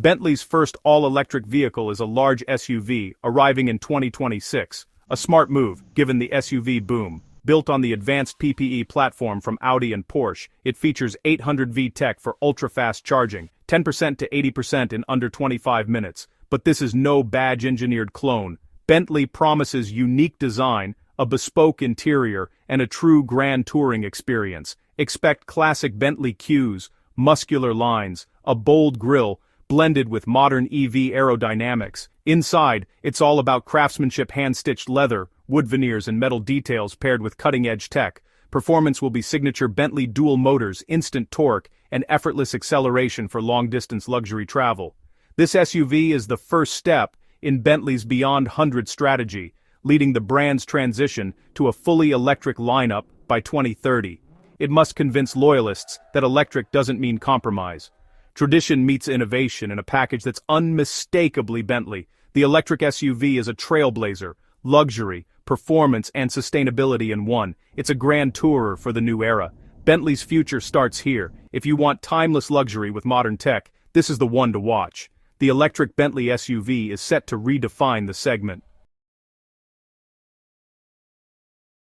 Bentley's first all-electric vehicle is a large SUV, arriving in 2026. A smart move, given the SUV boom. Built on the advanced PPE platform from Audi and Porsche, it features 800V tech for ultra-fast charging, 10% to 80% in under 25 minutes. But this is no badge-engineered clone. Bentley promises unique design, a bespoke interior, and a true grand touring experience. Expect classic Bentley cues, muscular lines, a bold grille, blended with modern EV aerodynamics. Inside, it's all about craftsmanship, hand-stitched leather, wood veneers and metal details paired with cutting-edge tech. Performance will be signature Bentley dual motors, instant torque, and effortless acceleration for long-distance luxury travel. This SUV is the first step in Bentley's Beyond 100 strategy, leading the brand's transition to a fully electric lineup by 2030. It must convince loyalists that electric doesn't mean compromise. Tradition meets innovation in a package that's unmistakably Bentley. The electric SUV is a trailblazer, luxury, performance, and sustainability in one. It's a grand tourer for the new era. Bentley's future starts here. If you want timeless luxury with modern tech, this is the one to watch. The electric Bentley SUV is set to redefine the segment.